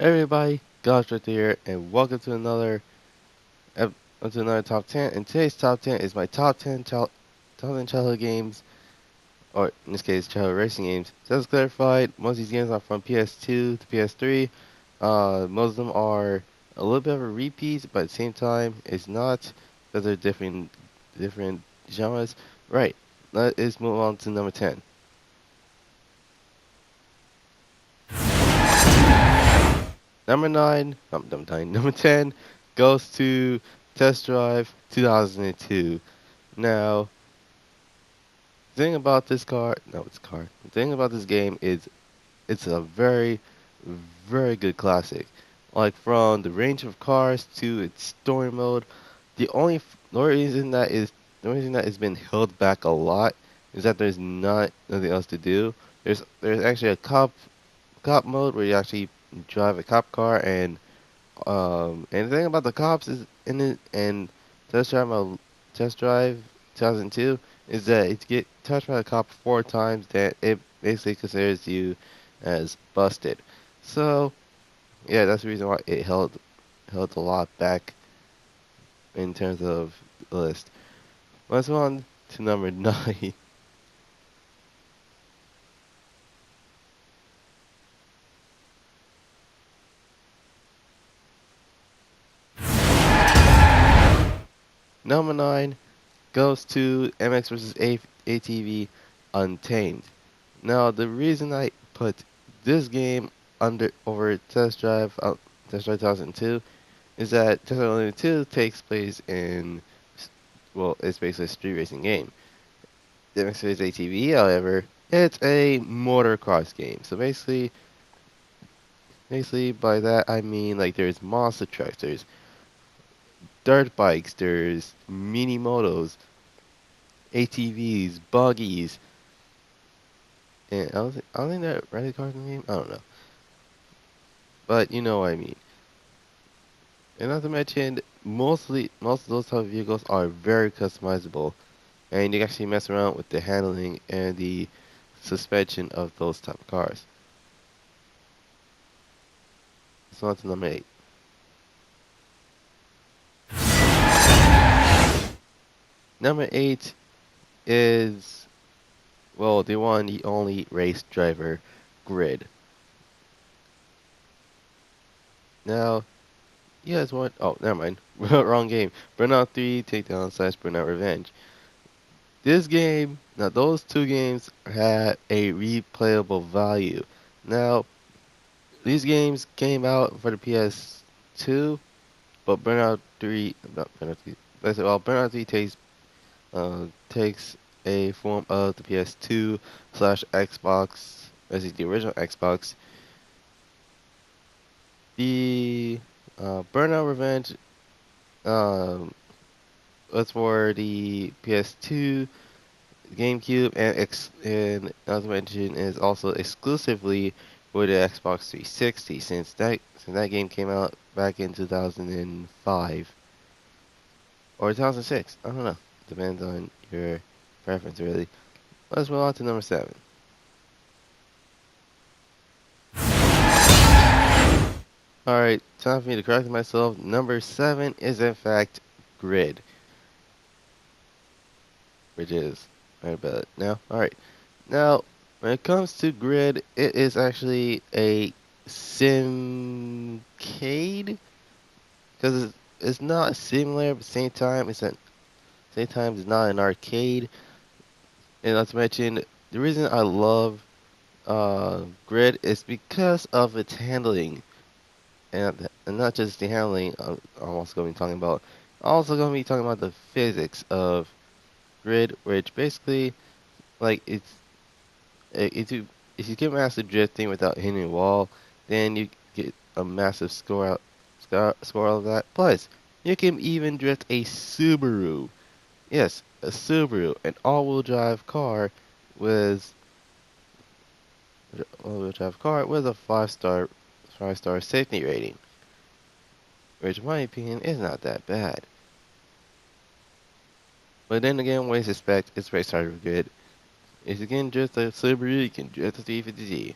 Hey everybody, Gosh here, and welcome to ep- another top 10. And today's top 10 is my top 10 childhood games, or in this case, childhood racing games. So as clarified, most of these games are from PS2 to PS3. Most of them are a little bit of a repeat, but at the same time, it's not because they're different genres. Right. Let's move on to number 10. Number 10 goes to Test Drive 2002. Now, the thing about this car, no, it's car. The thing about this game is it's a very, very good classic. Like from the range of cars to its story mode, the only reason that is the only reason that it's been held back a lot is that there's nothing else to do. There's actually a cop mode where you actually drive a cop car and the thing about the cops is in it and test drive my test drive 2002 is that if you get touched by a cop 4 times, that it basically considers you as busted. So yeah, that's the reason why it held a lot back in terms of the list. Let's move on to number 9. Number 9 goes to MX vs. ATV Untamed. Now, the reason I put this game under over Test Drive 2002 is that Test Drive 2002 takes place in, well, it's basically a street racing game. The next is ATV, however, it's a motocross game. So basically by that I mean like there's monster trucks, there's dirt bikes, there's mini motos, ATVs, buggies, and I don't think that rally cars in the game. I don't know, but you know what I mean. And not to mention, most of those type of vehicles are very customizable, and you can actually mess around with the handling and the suspension of those type of cars. So on to number 8. Number 8 is, well, the one, the only race driver, Grid. Now, you guys want, oh, never mind, wrong game. Burnout 3 Takedown slash Burnout Revenge. This game, now those two games had a replayable value. Now, these games came out for the PS2, but Burnout 3, not Burnout 3, well, Burnout 3 takes a form of the PS2 slash Xbox, as is the original Xbox. The Burnout Revenge um, was for the PS2, GameCube, and as mentioned, is also exclusively for the Xbox 360 since that game came out back in 2005 or 2006. I don't know. Depends on your preference, really. Let's move on to number 7. All right, time for me to correct myself. Number 7 is in fact Grid, which is right about it now. All right, now when it comes to Grid, it is actually a simcade because it's not similar, but at the same time it's not an arcade. And not to mention, the reason I love Grid is because of its handling, and not just the handling. I'm also going to be talking about. Also going to be talking about the physics of Grid, which basically like if you get massive drifting without hitting a wall, then you get a massive score out of that. Plus, you can even drift a Subaru. Yes, a Subaru, an all-wheel drive car with all-wheel drive car with a five-star safety rating, which in my opinion is not that bad. But then again, what you suspect, it's very hard to good. If you can drift a Subaru, you can drift a 350Z.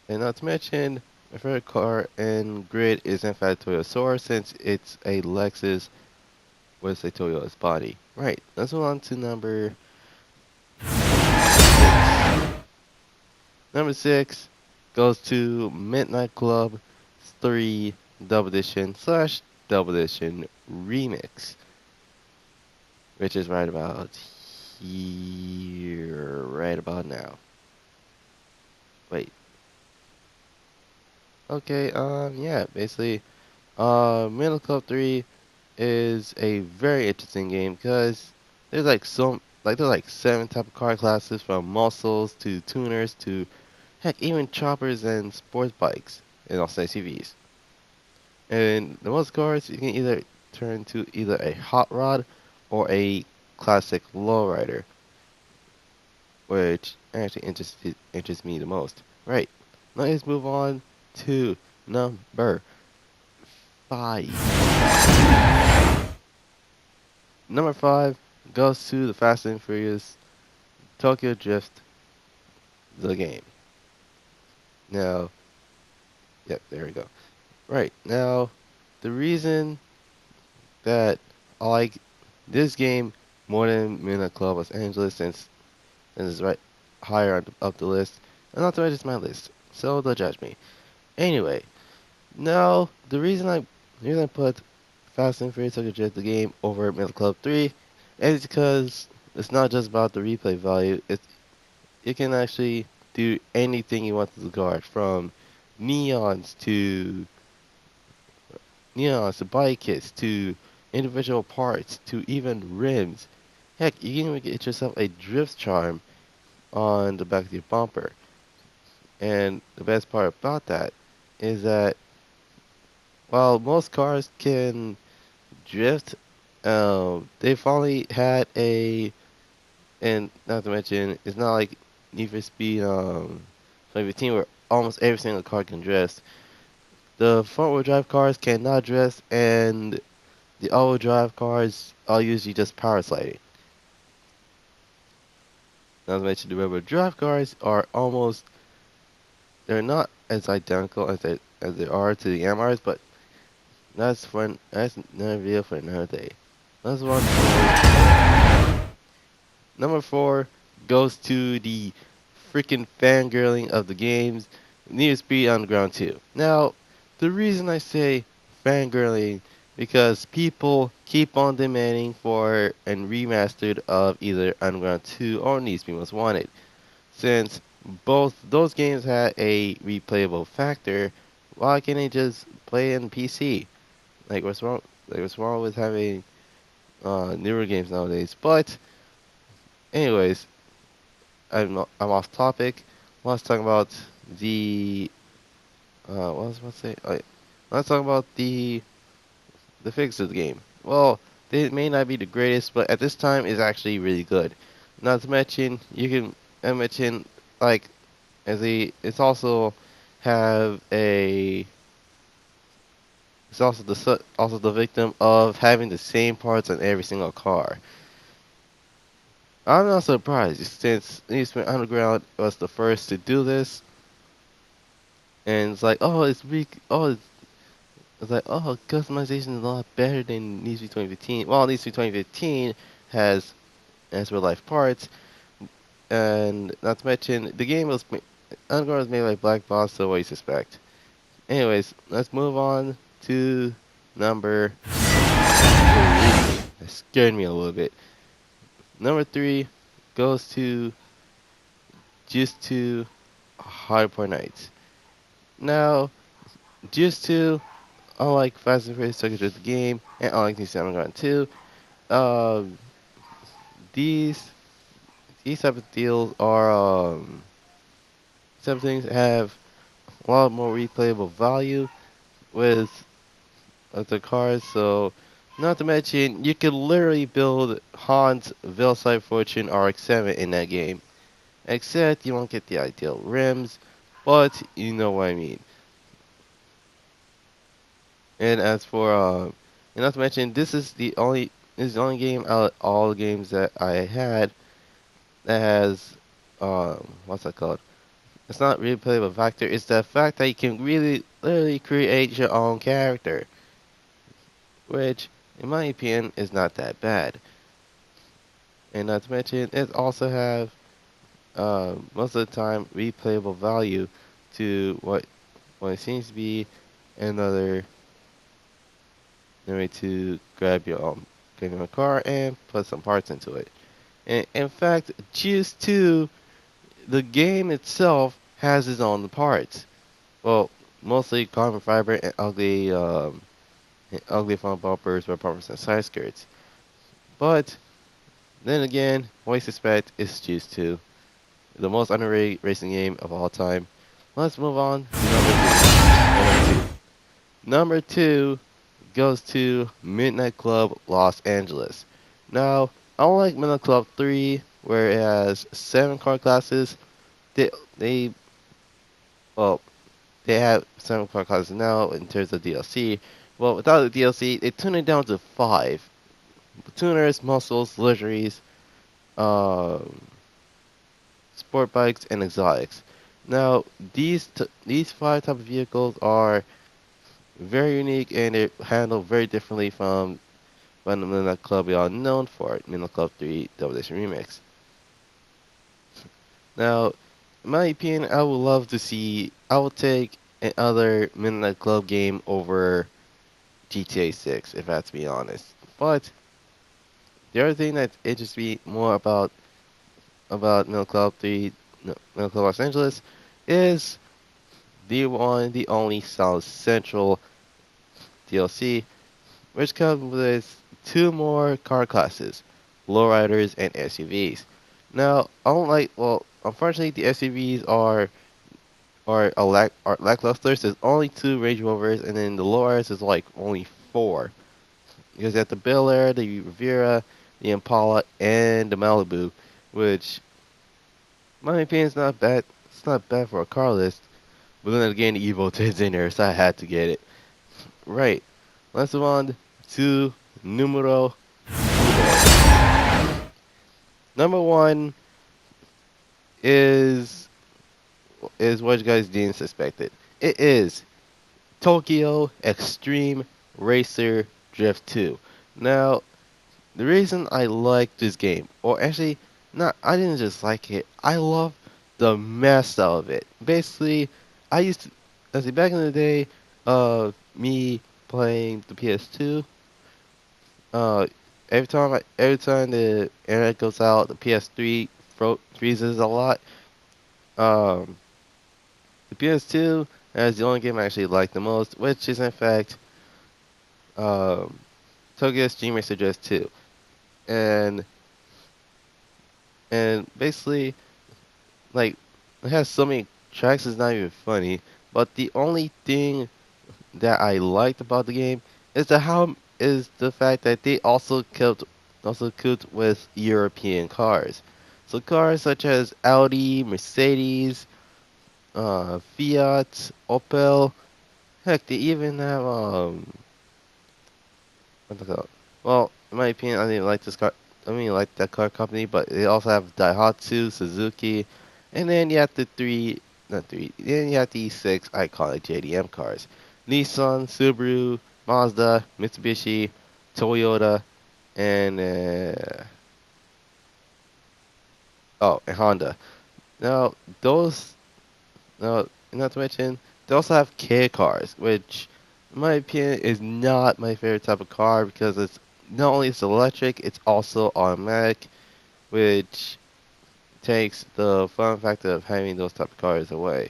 And not to mention, my favorite car in grid is in fact Toyota Soarer since it's a Lexus with a Toyota's body. Right, let's move on to number 6. Number 6 goes to Midnight Club 3 Double Edition slash Double Edition Remix, which is right about here, right about now. Wait, okay, yeah, basically, Midnight Club 3 is a very interesting game because there's like 7 type of car classes from muscles to tuners to heck even choppers and sports bikes and also SUVs. And the most cars you can either turn to either a hot rod or a classic lowrider, which actually interests me the most. Right. Let's move on to number 5. Number 5 goes to the Fast and Furious Tokyo Drift, the game. Now, yep, there we go. Right, now, the reason that I like this game more than Midnight Club Los Angeles, since it's right higher up the list, and not the right, it's my list, so don't judge me. Anyway, now, the reason I put Fast and Furious Tokyo Drift, the game, over Midnight Club 3 is because it's not just about the replay value, you can actually do anything you want to the car, from neons to bike kits to individual parts to even rims. Heck, you can even get yourself a drift charm on the back of your bumper. And the best part about that is that while most cars can drift, they finally had and not to mention, it's not like Need for Speed 2015 where almost every single car can drift. The front-wheel drive cars cannot drift, and the all-wheel drive cars are usually just power sliding. Not to mention, the rear-wheel drive cars are they're not as identical as they are to the MRs, but that's another video for another day. Let's move on to number 4 goes to the freaking fangirling of the games, Need for Speed Underground 2. Now, the reason I say fangirling because people keep on demanding for a remastered of either Underground 2 or Need for Speed Most Wanted. Since both those games had a replayable factor, why can't they just play in PC? Like what's wrong? Like what's wrong with having newer games nowadays? But anyways, I'm off topic. Let's talk about the what was I about to say? Oh, yeah. Let's talk about the physics of the game. Well, they may not be the greatest, but at this time is actually really good. Not to mention, you can mention like it's also have a it's also also the victim of having the same parts on every single car. I'm not surprised since Need for Speed Underground was the first to do this, and it's like, oh, it's like, oh, customization is a lot better than Need for Speed 2015. Well, Need for Speed 2015 has real life parts, and not to mention the game Underground was made by Black Box, so what you suspect. Anyways, let's move on to number 3. That scared me a little bit. Number 3 goes to Just 2 Hardcore Nights. Now, Just 2, unlike Fast and Furious Tokyo Drift the game, and unlike Need for Speed Underground 2, um, these these type of deals are some things have a lot more replayable value with the cars. So, not to mention, you could literally build Han's Veilside Fortune RX-7 in that game. Except you won't get the ideal rims, but you know what I mean. And as for and not to mention, this is the only game out of all the games that I had that has what's that called? It's not replayable factor. It's the fact that you can really, literally create your own character, which, in my opinion, is not that bad. And not to mention, it also have most of the time replayable value to what it seems to be another way to grab your car and put some parts into it. And in fact, Gears 2, the game itself has its own parts. Well, mostly carbon fiber and ugly front bumpers, rear bumpers, and side skirts. But then again, what you expect is Gears 2, the most underrated racing game of all time. Let's move on to number two goes to Midnight Club Los Angeles. Now, unlike Midnight Club 3, where it has 7 car classes, they, they well, they have 7 car classes now in terms of DLC. Well, without the DLC, they tune it down to 5. Tuners, muscles, luxuries, um, sport bikes, and exotics. Now, these 5 type of vehicles are very unique and they're handled very differently from what the Midnight Club we are known for, Midnight Club 3 Double Edition Remix. Now, in my opinion, I would take another Midnight Club game over GTA 6, if I have to be honest. But the other thing that interests me more about Midnight Club 3, Midnight Club Los Angeles, is the one, the only South Central DLC, which comes with 2 more car classes, lowriders and SUVs. Now, unfortunately, the SUVs are lackluster. There's only 2 Range Rovers, and then the lowriders is like only 4. Because you have the Bel Air, the Riviera, the Impala, and the Malibu, which, in my opinion, is not bad. It's not bad for a car list. But then again, the Evo 10's in there, so I had to get it. Right. Let's move on to numero number one is what you guys didn't suspect it. It is Tokyo Extreme Racer Drift 2. Now, the reason I like this game, or actually, not I didn't just like it. I love the mess out of it. Basically, I used to, let's see, back in the day, me playing the PS2. Uh, every time the internet goes out, the PS3 freezes a lot. Um, the PS2 is the only game I actually like the most, which is in fact um, Tokyo Extreme Racer Drift 2, and basically like it has so many tracks, it's not even funny. But the only thing that I liked about the game is the fact that they also killed with European cars. So cars such as Audi, Mercedes, Fiat, Opel. Heck, they even have what's it called? Well, in my opinion, I didn't like this car. I mean, like that car company, but they also have Daihatsu, Suzuki, and then you have not three. Then you have these 6 iconic JDM cars: Nissan, Subaru, Mazda, Mitsubishi, Toyota, and and Honda. Now, those Now, not to mention, they also have K cars, which, in my opinion, is not my favorite type of car because it's not only it's electric, it's also automatic, which takes the fun factor of having those type of cars away.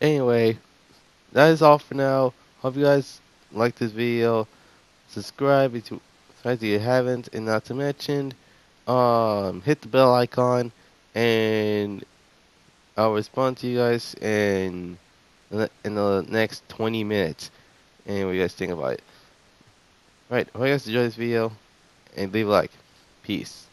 Anyway, that is all for now. Hope you guys like this video. Subscribe if you haven't, and not to mention, hit the bell icon, and I'll respond to you guys in the next 20 minutes. And what you guys think about it. Alright, hope you guys enjoyed this video and leave a like. Peace.